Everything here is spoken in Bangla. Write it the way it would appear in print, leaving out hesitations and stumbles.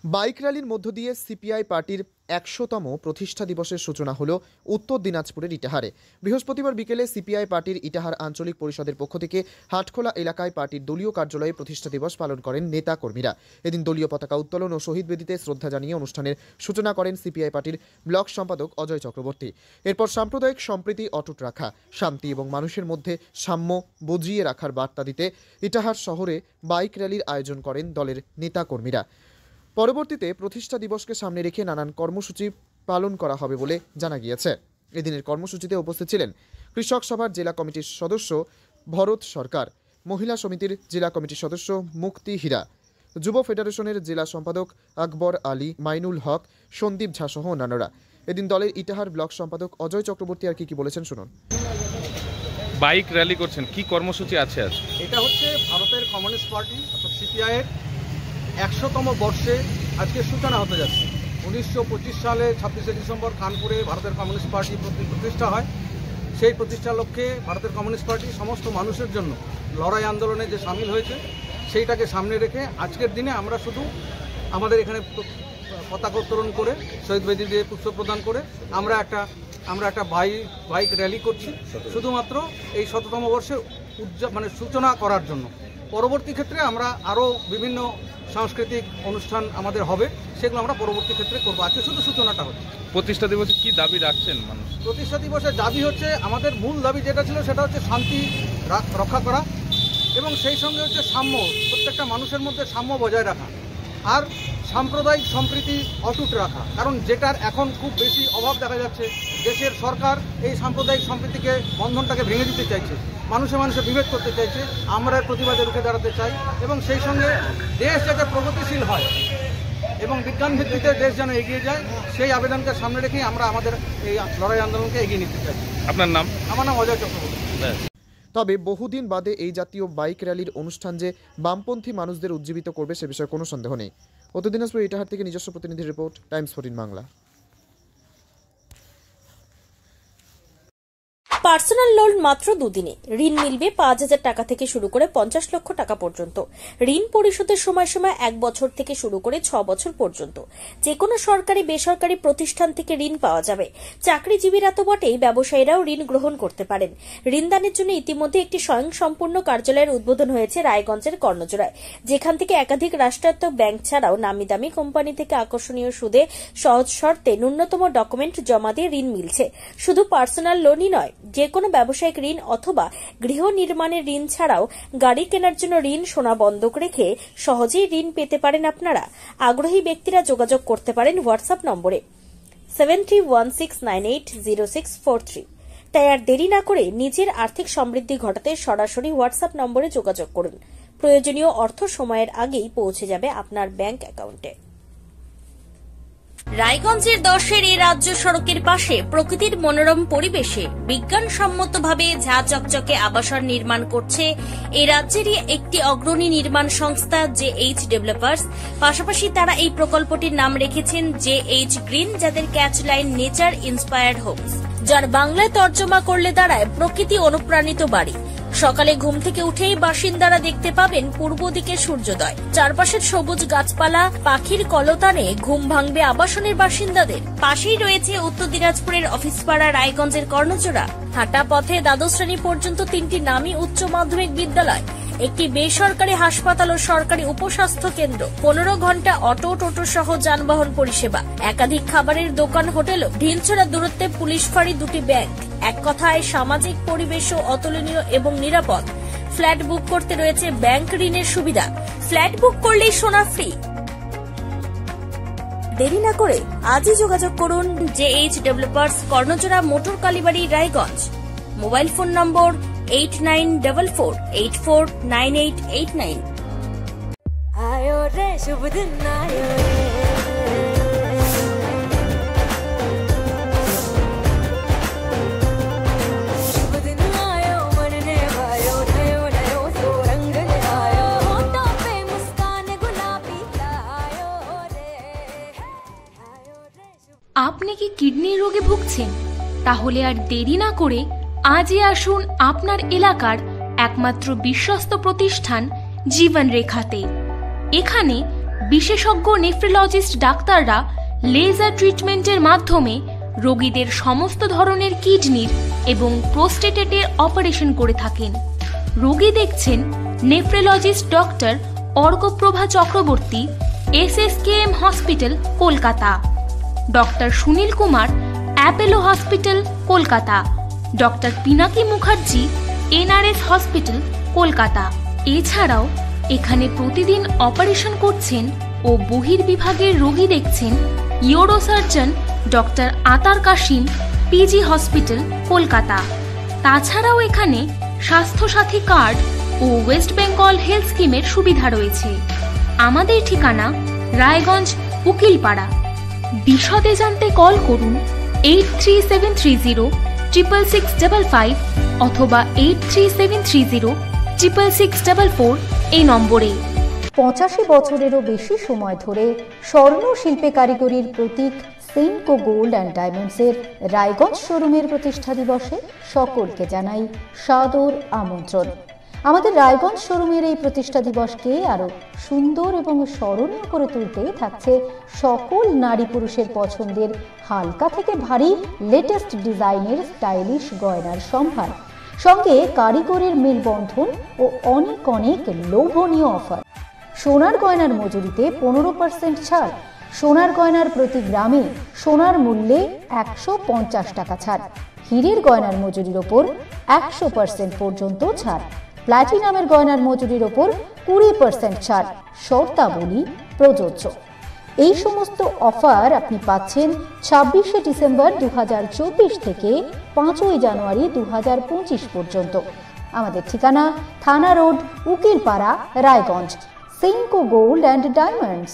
বাইক র্যালির মধ্য দিয়ে সিপিআই পার্টির ১০০তম প্রতিষ্ঠা দিবসের সূচনা হল উত্তর দিনাজপুরের ইটাহারে। বৃহস্পতিবার বিকেলে সিপিআই পার্টির ইটাহার আঞ্চলিক পরিষদের পক্ষ থেকে হাটখোলা এলাকায় পার্টির দলীয় কার্যালয়ে প্রতিষ্ঠা দিবস পালন করেন নেতা কর্মীরা। এদিন দলীয় পতাকা উত্তোলন ও শহীদ বেদিতে শ্রদ্ধা জানিয়ে অনুষ্ঠানের সূচনা করেন সিপিআই পার্টির ব্লক সম্পাদক অজয় চক্রবর্তী। এরপর সাম্প্রদায়িক সম্প্রীতি অটুট রাখা, শান্তি এবং মানুষের মধ্যে সাম্য বজিয়ে রাখার বার্তা দিতে ইটাহার শহরে বাইক র্যালির আয়োজন করেন দলের নেতা কর্মীরা। পরবর্তীতে প্রতিষ্ঠা দিবসকে সামনে রেখে নানান কর্মসূচি পালন করা হবে বলে জানা গিয়েছে। এদিনের কর্মসূচিতে উপস্থিত ছিলেন কৃষক সভার জেলা কমিটির সদস্য ভরত সরকার, মহিলা সমিতির জেলা কমিটির সদস্য মুক্তি হীরা, যুব ফেডারেশনের জেলা সম্পাদক আকবর আলী, মাইনুল হক, সন্দীপ ঝা সহ অন্যান্যরা। এদিন দলের ইটাহার ব্লক সম্পাদক অজয় চক্রবর্তী আর কি বলেছেন শুনুন। বাইক র্যালি করছেন, কি কর্মসূচি আছে আজ? এটা হচ্ছে ভারতের কমিউনিস্ট পার্টি অর্থাৎ সিপিআই এর ১০০তম বর্ষে আজকে সূচনা হতে যাচ্ছে। ১৯২৫ সালে ২৬শে ডিসেম্বর কানপুরে ভারতের কমিউনিস্ট পার্টি প্রতিষ্ঠা হয়। সেই প্রতিষ্ঠার লক্ষ্যে ভারতের কমিউনিস্ট পার্টি সমস্ত মানুষের জন্য লড়াই আন্দোলনে যে সামিল হয়েছে সেইটাকে সামনে রেখে আজকের দিনে আমরা শুধু আমাদের এখানে পতাকা উত্তোলন করে শহীদ বেদি দিয়ে পুষ্প প্রদান করে আমরা একটা বাইক র্যালি করছি শুধুমাত্র এই ১০০তম বর্ষের সূচনা করার জন্য। পরবর্তী ক্ষেত্রে আমরা আরও বিভিন্ন সাংস্কৃতিক অনুষ্ঠান আমাদের হবে, সেগুলো আমরা পরবর্তী ক্ষেত্রে করবো। আজকে শুধু সূচনাটা হচ্ছে। প্রতিষ্ঠা দিবসে কি দাবি রাখছেন মানুষ? প্রতিষ্ঠা দিবসের দাবি হচ্ছে, আমাদের মূল দাবি যেটা ছিল সেটা হচ্ছে শান্তি রক্ষা করা এবং সেই সঙ্গে হচ্ছে সাম্য, প্রত্যেকটা মানুষের মধ্যে সাম্য বজায় রাখা আর সাম্প্রদায়িক সম্প্রীতি অটুট রাখা। কারণ যেটার এখন খুব বেশি অভাব দেখা যাচ্ছে, দেশের সরকার এই সাম্প্রদায়িক সম্প্রীতিকে বন্ধনটাকে ভেঙে দিতে চাইছে, মানুষে মানুষে বিভেদ করতে চাইছে। আমরা এর প্রতিবাদে রুখে দাঁড়াতে চাই এবং সেই সঙ্গে দেশ যাতে প্রগতিশীল হয় এবং বিজ্ঞান ভিত্তিতে দেশ যেন এগিয়ে যায়, সেই আবেদনকে সামনে রেখেই আমরা আমাদের এই লড়াই আন্দোলনকে এগিয়ে নিতে চাই। আপনার নাম? আমার নাম অজয় চক্রবর্তী। তবে বহুদিন বাদে এই জাতীয় বাইক র্যালির অনুষ্ঠান যে বামপন্থী মানুষদের উজ্জীবিত করবে সে বিষয়ে কোনো সন্দেহ নেই। উত্তর দিনাজপুর ইটাহার থেকে নিজস্ব প্রতিনিধির report, Times 14 Bangla. Personal loan মাত্র 2 দিনে ঋণ মিলবে ৫,০০০ টাকা থেকে শুরু করে ৫০ লক্ষ টাকা পর্যন্ত। ঋণ পরিশোধের সময়সীমা 1 বছর থেকে শুরু করে 6 বছর পর্যন্ত। যে কোনো সরকারি বেসরকারি প্রতিষ্ঠান থেকে ঋণ পাওয়া যাবে। চাকরিজীবীরা তো বটেই, ব্যবসায়ীরাও ঋণ গ্রহণ করতে পারেন। ঋণদানের জন্য ইতিমধ্যে একটি স্বয়ংসম্পূর্ণ কার্যালয়ের উদ্বোধন হয়েছে রায়গঞ্জের কর্ণজোড়ায়, যেখান থেকে একাধিক রাষ্ট্রায়ত্ত ব্যাংক ছাড়াও নামি দামি কোম্পানি থেকে আকর্ষণীয় সুদে সহজ শর্তে ন্যূনতম ডকুমেন্ট জমা দিয়ে ঋণ মিলছে। শুধু পার্সোনাল লোনই নয়, যে কোনো ব্যবসায়িক ঋণ অথবা গৃহ নির্মাণের ঋণ ছাড়াও গাড়ি কেনার জন্য ঋণ, সোনা বন্ধক রেখে সহজেই ঋণ পেতে পারেন আপনারা। আগ্রহী ব্যক্তিরা যোগাযোগ করতে পারেন হোয়াটসঅ্যাপ নম্বরে 7316980643। তাই আর দেরি না করে নিজের আর্থিক সমৃদ্ধি ঘটাতে সরাসরি হোয়াটসঅ্যাপ নম্বরে যোগাযোগ করুন। প্রয়োজনীয় অর্থ সময়ের আগেই পৌঁছে যাবে আপনার ব্যাংক অ্যাকাউন্টে। রায়গঞ্জের 10-এর এই রাজ্য সড়কের পাশে প্রকৃতির মনোরম পরিবেশে বিজ্ঞানসম্মতভাবে ঝা চকচকে আবাসন নির্মাণ করছে এই রাজ্যেরই একটি অগ্রণী নির্মাণ সংস্থা JH ডেভেলপার্স। পাশাপাশি তারা এই প্রকল্পটির নাম রেখেছেন JH গ্রিন, যাদের catch line nature inspired homes, যার বাংলায় তর্জমা করলে দাঁড়ায় প্রকৃতি অনুপ্রাণিত বাড়ি। সকালে ঘুম থেকে উঠেই বাসিন্দারা দেখতে পাবেন পূর্ব দিকে সূর্যোদয়। চারপাশের সবুজ গাছপালা, পাখির কলতানে ঘুম ভাঙবে আবাসনের বাসিন্দাদের। পাশেই রয়েছে উত্তর দিনাজপুরের অফিসপাড়া রায়গঞ্জের কর্ণজোড়া। হাঁটা পথে দ্বাদশ শ্রেণী পর্যন্ত 3টি নামী উচ্চ মাধ্যমিক বিদ্যালয়, একটি বেসরকারি হাসপাতাল ও সরকারি উপস্বাস্থ্য কেন্দ্র, 15 ঘন্টা অটো, টোটো সহ যানবাহন পরিষেবা, একাধিক খাবারের দোকান, হোটেলও, ঢিলছড়া দূরত্বে পুলিশ ফাঁড়ি, 2টি ব্যাংক। এক কথায় সামাজিক পরিবেশও অতুলনীয় এবং নিরাপদ। ফ্ল্যাট বুক করতে রয়েছে ব্যাংক ঋণের সুবিধা। ফ্ল্যাট বুক করলেই সোনা ফ্রি। দেরি না করে আজই যোগাযোগ করুন JH developers, Karnajora, motor Kalibari, Raiganj. Mobile phone number 8944849889। आयो रे शुभ दिन आयो रे, शुभ दिन आयो मनने भायो, नयो नयो तो रंग ले आयो, होठों पे मुस्कान गुलाबी आयो रे, आयो रे। আপনি কি কিডনি রোগে ভুগছেন? তাহলে আর দেরি না করে আজই আসুন আপনার এলাকার একমাত্র বিশ্বস্ত প্রতিষ্ঠান জীবন রেখাতে। এখানে বিশেষজ্ঞ নেফ্রোলজিস্ট ডাক্তাররা লেজার ট্রিটমেন্টের মাধ্যমে রোগীদের সমস্ত ধরনের কিডনির এবং প্রোস্টেটেটের অপারেশন করে থাকেন। রোগী দেখছেন nephrologist doctor Arkaprava Chakraborty, SSKM hospital, Kolkata. Doctor Sunil Kumar, Apollo hospital, Kolkata. Doctor Pinaki Mukherjee, NRS hospital, Kolkata. এছাড়াও এখানে প্রতিদিন অপারেশন করছেন ও বহির্বিভাগের রোগী দেখছেন ইউরোসার্জন ডক্টর আতার কাশিম, PG হসপিটাল, কলকাতা। তাছাড়াও এখানে স্বাস্থ্যসাথী কার্ড ও ওয়েস্ট বেঙ্গল হেলথ স্কিমের সুবিধা রয়েছে। আমাদের ঠিকানা রায়গঞ্জ, উকিলপাড়া। বিশদে জানতে কল করুন 8373066655 অথবা 8373066644 এই নম্বরে। 85 বছরেরও বেশি সময় ধরে স্বর্ণ শিল্পে কারিগরির প্রতীক সেনকো গোল্ড অ্যান্ড ডায়মন্ডসের রায়গঞ্জ শোরুমের প্রতিষ্ঠা দিবসে সকলকে জানাই সাদর আমন্ত্রণ। আমাদের রায়গঞ্জ শোরুমের এই প্রতিষ্ঠা দিবসকে আরো সুন্দর এবং স্মরণীয় করে তুলতে থাকছে সকল নারী পুরুষের পছন্দের হালকা থেকে ভারী লেটেস্ট ডিজাইনের স্টাইলিশ গয়নার সম্ভার, সঙ্গে কারিগরের মেলবন্ধন ও অনেক অনেক লোভনীয় অফার। সোনার গয়নার মজুরিতে 15% ছাড়, সোনার গয়নার প্রতি গ্রামে সোনার মূল্যে 150 টাকা ছাড়, হীরের গয়নার মজুরির ওপর 100% পর্যন্ত ছাড়, প্ল্যাটিনামের গয়নার মজুরির ওপর 20% ছাড়, শর্তাবলী প্রযোজ্য। এই সমস্ত অফার আপনি পাচ্ছেন 26শে ডিসেম্বর 2024 থেকে 5ই জানুয়ারি 2025 পর্যন্ত। আমাদের ঠিকানা থানা road, Ukilpara, Raiganj. Senco gold and diamonds.